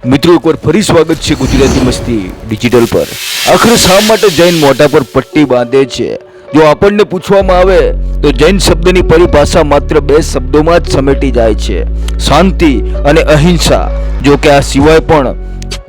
મિત્રો એકવાર ફરી સ્વાગત છે ગુજરાતી મસ્તી ડિજિટલ પર। આખરે શા માટે જૈન મોઢા પર પટ્ટી બાંધે છે? જો આપણને પૂછવામાં આવે તો જૈન શબ્દની પરિભાષા માત્ર બે શબ્દોમાં જ સમેટી જાય છે, શાંતિ અને અહિંસા। જો કે આ સિવાય પણ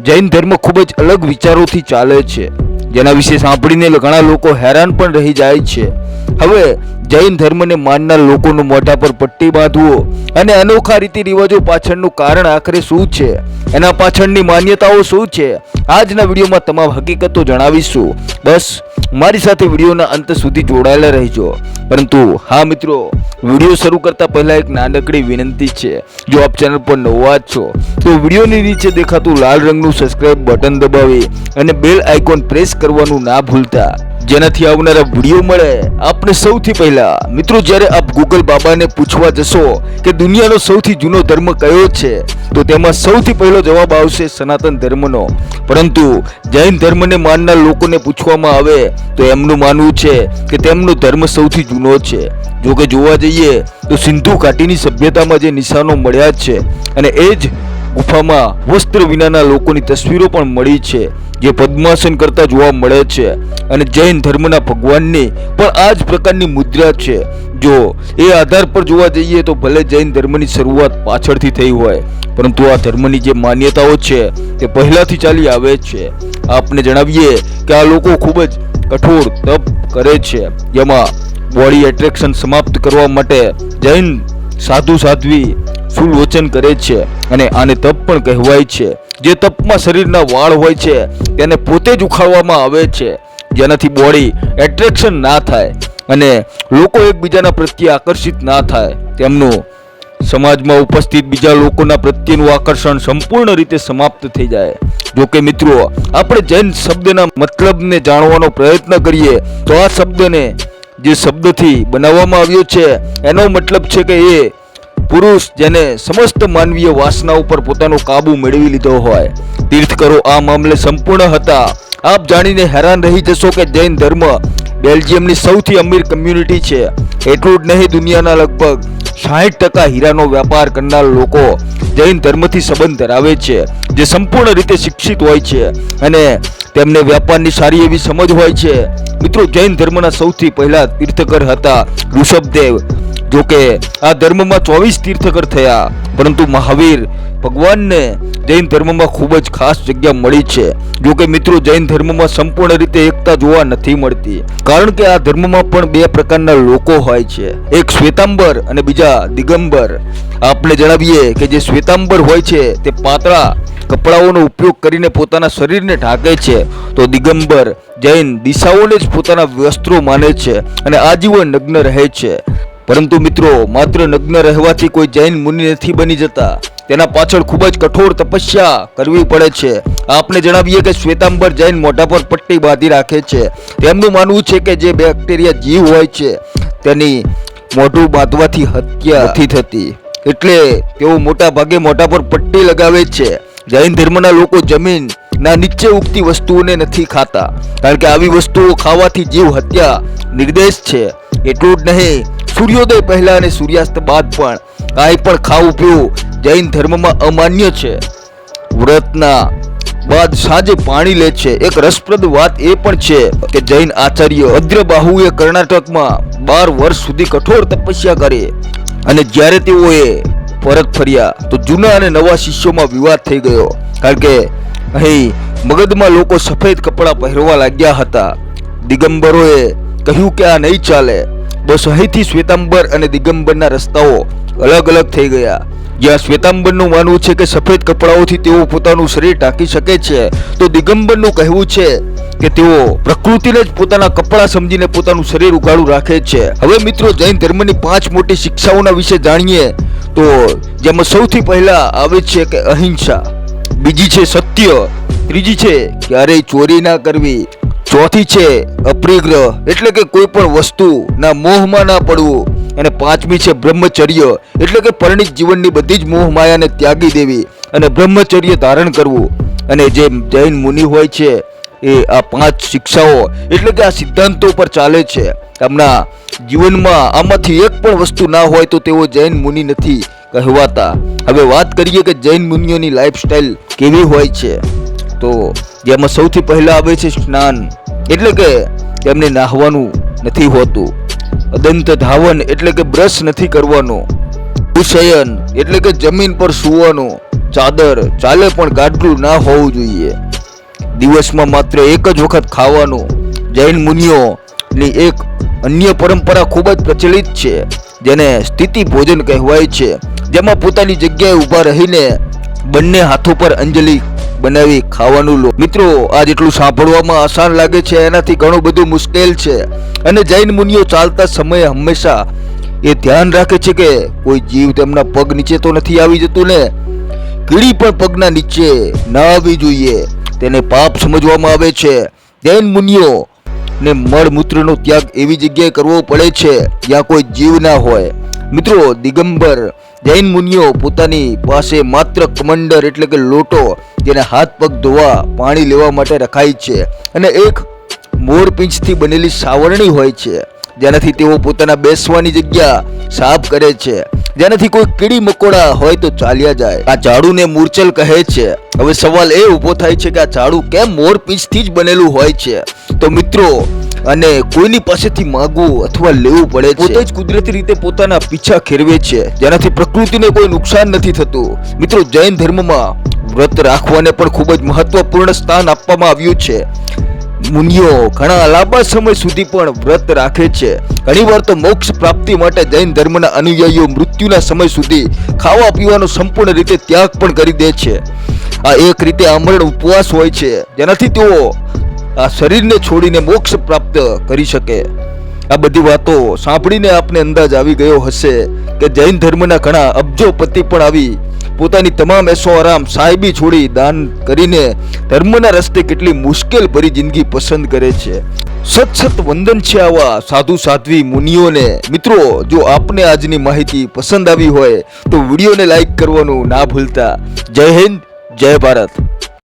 જૈન ધર્મ ખૂબ જ અલગ વિચારોથી ચાલે છે, જેના વિશે સાંભળીને ઘણા લોકો હેરાન પણ રહી જાય છે। હવે જૈન ધર્મને માનનાર લોકોનું મોઢા પર પટ્ટી બાંધવો અને અનોખા રીતિ રિવાજો પાછળનું કારણ આખરે શું છે, એના પાછળની માન્યતાઓ શું છે, આજના વિડીયોમાં તમામ હકીકતો જણાવીશું। બસ મારી સાથે વિડીયોના અંત સુધી જોડાયેલા રહેજો। પરંતુ હા મિત્રો, વિડીયો શરૂ કરતા પહેલા એક નાનકડી વિનંતી છે। જો આપ ચેનલ પર નવા છો તો વિડીયોની નીચે દેખાતું લાલ રંગનું સબસ્ક્રાઇબ બટન દબાવી અને બેલ આઇકોન પ્રેસ કરવાનું ના ભૂલતા, જેનાથી આવનારા વિડીયો મળે આપને સૌથી પહેલા। મિત્રો, જ્યારે આપ ગૂગલ બાબાને પૂછવા જશો કે દુનિયાનો સૌથી જૂનો ધર્મ કયો છે, તો તેમાં સૌથી પહેલો જવાબ આવશે સનાતન ધર્મનો। પરંતુ જૈન ધર્મને માનનાર લોકોને પૂછવામાં આવે તો એમનું માનવું છે કે તેમનો ધર્મ સૌથી જૂનો છે। જો કે જોવા જઈએ તો સિંધુ ઘાટીની સભ્યતામાં જે નિશાનો મળ્યા છે અને એ જ ગુફામાં વસ્ત્ર વિનાના લોકોની તસવીરો પણ મળી છે, જે પદ્માસન કરતા જોવા મળે છે, અને જૈન ધર્મના ભગવાનની પણ આ જ પ્રકારની મુદ્રા છે। જો એ આધાર પર જોવા જઈએ તો ભલે જૈન ધર્મની શરૂઆત પાછળથી થઈ હોય, પરંતુ આ ધર્મની જે માન્યતાઓ છે તે પહેલાથી ચાલી આવે છે। આપને જણાવીએ કે આ લોકો ખૂબ જ કઠોર તપ કરે છે, જેમાં બોડી એટ્રેક્શન સમાપ્ત કરવા માટે જૈન સાધુ સાધ્વી સુલોચન કરે છે, અને આને તપ પણ કહેવાય છે। જે તપમાં શરીરના વાળ હોય છે તેને પોતે જ ઉખાડવામાં આવે છે, જેનાથી બોડી એટ્રેક્શન ના થાય અને લોકો એકબીજાના પ્રત્યે આકર્ષિત ના થાય, તેમનું સમાજમાં ઉપસ્થિત બીજા લોકોના પ્રત્યેનું આકર્ષણ સંપૂર્ણ રીતે સમાપ્ત થઈ જાય। જો કે મિત્રો, આપણે જૈન શબ્દના મતલબને જાણવાનો પ્રયત્ન કરીએ તો આ શબ્દને જે શબ્દથી બનાવવામાં આવ્યો છે એનો મતલબ છે કે એ પુરુષ જેને સમસ્ત માનવીય વાસના ઉપર પોતાનો કાબુ મેળવી લીધો હોય। તીર્થકરો આ મામલે સંપૂર્ણ હતા। આપ જાણીને હેરાન રહી જશો કે જૈન ધર્મ બેલ્જિયમની સૌથી અમીર કમ્યુનિટી છે। એટલું જ નહીં, દુનિયાના લગભગ 60% હીરાનો વેપાર કરનાર લોકો જૈન ધર્મથી સંબંધ ધરાવે છે, જે સંપૂર્ણ રીતે શિક્ષિત હોય છે અને તેમને વ્યાપારની સારી એવી સમજ હોય છે। મિત્રો, જૈન ધર્મના સૌથી પહેલા તીર્થકર હતા ઋષભદેવ। જો કે આ ધર્મમાં 24 તીર્થકર થયા, પરંતુ મહાવીર ભગવાનને જૈન ધર્મમાં ખૂબ જ ખાસ જગ્યા મળી છે। જો કે મિત્રો, જૈન ધર્મમાં સંપૂર્ણ રીતે એકતા જોવા નથી મળતી, કારણ કે આ ધર્મમાં પણ બે પ્રકારના લોકો હોય છે, એક શ્વેતાંબર અને બીજા દિગંબર। આપને જણાવીએ કે જે શ્વેતાંબર હોય છે તે પાતળા કપડાઓનો ઉપયોગ કરીને પોતાના શરીરને ઢાંકે છે, તો દિગંબર જૈન દિશાઓને જ પોતાના વસ્ત્રો માને છે અને આજીવન નગ્ન રહે છે। પરંતુ મિત્રો, માત્ર નગ્ન રહેવાથી કોઈ જૈન મુનિ નથી બની જતા, તેના પાછળ ખૂબ જ કઠોર તપસ્યા કરવી પડે છે। આપને જણાવીએ કે શ્વેતાંબર જૈન મોઢા પર પટ્ટી બાંધી રાખે છે। તેમનું માનવું છે કે જે બેક્ટેરિયા જીવ હોય છે તેની મોઢું બાંધવાથી હત્યા નથી થતી, એટલે તેઓ મોટા ભાગે મોઢા પર પટ્ટી લગાવે છે। જૈન ધર્મના લોકો જમીનના નીચે ઉગતી વસ્તુઓને નથી ખાતા, કારણ કે આવી વસ્તુઓ ખાવાથી જીવ હત્યા નિર્દેશ છે। એટલું જ નહીં, સૂર્યોદય પહેલા અને સૂર્યાસ્ત બાદ પણ કાંઈ પણ ખાવું પીવું જૈન ધર્મમાં અમાન્ય છે। વ્રતના બાદ સાંજે પાણી લે છે। એક રસપ્રદ વાત એ પણ છે કે જૈન આચાર્ય અદ્રબાહુએ કર્ણાટકમાં 12 વર્ષ સુધી કઠોર તપસ્યા કરી, અને જ્યારે તેઓએ પરત ફર્યા તો જૂના અને નવા શિષ્યોમાં વિવાદ થઈ ગયો, કારણ કે અહીં મગધમાં લોકો સફેદ કપડાં પહેરવા લાગ્યા હતા। દિગંબરોએ કહ્યું કે આ નહીં ચાલે। બસ અહીંથી શ્વેતાંબર અને દિગંબરના રસ્તાઓ અલગ અલગ થઈ ગયા। જ્યાં શ્વેતાંબરનું માનવું છે કે સફેદ કપડાઓથી તેઓ પોતાનું શરીર ઢાંકી શકે છે, તો દિગંબરનું કહેવું છે કે તેઓ પ્રકૃતિને જ પોતાના કપડા સમજીને પોતાનું શરીર ઉઘાડું રાખે છે। હવે મિત્રો, જૈન ધર્મની 5 મોટી શિક્ષાઓના વિશે જાણીએ તો જેમાં સૌથી પહેલા આવે છે કે અહિંસા, બીજી છે સત્ય, ત્રીજી છે ક્યારેય ચોરી ના કરવી, ચોથી છે અપરિગ્રહ એટલે કે કોઈ પણ વસ્તુના મોહમાં ના પડવું, અને પાંચમી છે બ્રહ્મચર્ય એટલે કે પરિણીત જીવનની બધી જ મોહ માયાને ત્યાગી દેવી અને બ્રહ્મચર્ય ધારણ કરવું। અને જે જૈન મુનિ હોય છે એ આ 5 શિક્ષાઓ એટલે કે આ સિદ્ધાંતો પર ચાલે છે। તેમના જીવનમાં આમાંથી એક પણ વસ્તુ ના હોય તો તેઓ જૈન મુનિ નથી કહેવાતા। હવે વાત કરીએ કે જૈન મુનિઓની લાઈફસ્ટાઈલ કેવી હોય છે? તો જેમાં સૌથી પહેલા આવે છે સ્નાન, એટલે કે તેમને નાહવાનું નથી હોતું. અદંત ધાવન એટલે કે બ્રશ નથી કરવાનો. ભૂશયન એટલે કે જમીન પર સૂવાનું. ચાદર ચાલે પણ ગાડલું ના હોવું જોઈએ. દિવસમાં માત્ર એક જ વખત ખાવાનું. જૈન મુનિઓની એક અન્ય પરંપરા ખૂબ જ પ્રચલિત છે, જેને સ્થિતિ ભોજન કહેવાય છે, જેમાં પોતાની જગ્યાએ ઊભા રહીને બંને હાથો પર અંજલિ બનાવી ખાવાનું લો. મિત્રો, આ જેટલું સાંભળવામાં આસાન લાગે છે એનાથી ઘણું બધું મુશ્કેલ છે. અને જૈન મુનિઓ ચાલતા સમયે હંમેશા એ ધ્યાન રાખે છે કે કોઈ જીવ તેમના પગ નીચે તો નથી આવી જતું ને. કીડી પણ પગના નીચે ના આવી જોઈએ, તેને પાપ સમજવામાં આવે છે. જૈન મુનિઓ ને મળમૂત્રનો ત્યાગ એવી જગ્યાએ કરવો પડે છે જ્યાં કોઈ જીવ ના હોય. મિત્રો, દિગંબર જૈન મુનિઓ પોતાની પાસે માત્ર કમંડર એટલે કે લોટો, જેને હાથ પગ ધોવા પાણી લેવા માટે રખાય છે, અને એક મોરપીંછથી બનેલી સાવરણી હોય છે, જેનાથી તેઓ પોતાના બેસવાની જગ્યા સાફ કરે છે, જેનાથી કોઈ કીડી મકોડા હોય તો ચાલ્યા જાય. આ ઝાડુને મૂર્છલ કહે છે. હવે સવાલ એ ઊભો થાય છે કે આ ઝાડુ કેમ મોરપીંછથી જ બનેલું હોય છે? તો મિત્રો, અને કોઈની પાસેથી માંગવું અથવા લેવું પડે છે. પોતે જ કુદરતી રીતે પોતાના પીછા ખેરવે છે, જેનાથી પ્રકૃતિને કોઈ નુકસાન નથી થતું. મિત્રો, જૈન ધર્મમાં વ્રત રાખવાને પણ ખૂબ જ મહત્વપૂર્ણ સ્થાન આપવામાં આવ્યું છે. મુનિઓ ઘણા લાંબા સમય સુધી પણ વ્રત રાખે છે. ઘણીવાર તો મોક્ષ પ્રાપ્તિ માટે જૈન ધર્મના અનુયાયીઓ મૃત્યુના સમય સુધી ખાવા પીવાનો સંપૂર્ણ રીતે ત્યાગ પણ કરી દે છે. આ એક રીતે આમરણ ઉપવાસ હોય છે, જેનાથી તેઓ આ શરીરને છોડીને મોક્ષ પ્રાપ્ત કરી શકે. આ બધી વાતો સાંભળીને આપને અંદાજ આવી ગયો હશે કે જૈન ધર્મના ઘણા અબજોપતિ પણ આવી પોતાની તમામ એસો આરામ સાહેબી છોડી દાન કરીને ધર્મના રસ્તે કેટલી મુશ્કેલ ભરી જિંદગી પસંદ કરે છે. સત વંદન છે આવા સાધુ સાધ્વી મુનિઓને. મિત્રો, જો આપને આજની માહિતી પસંદ આવી હોય તો વિડીયોને લાઈક કરવાનું ના ભૂલતા. જય હિન્દ, જય ભારત.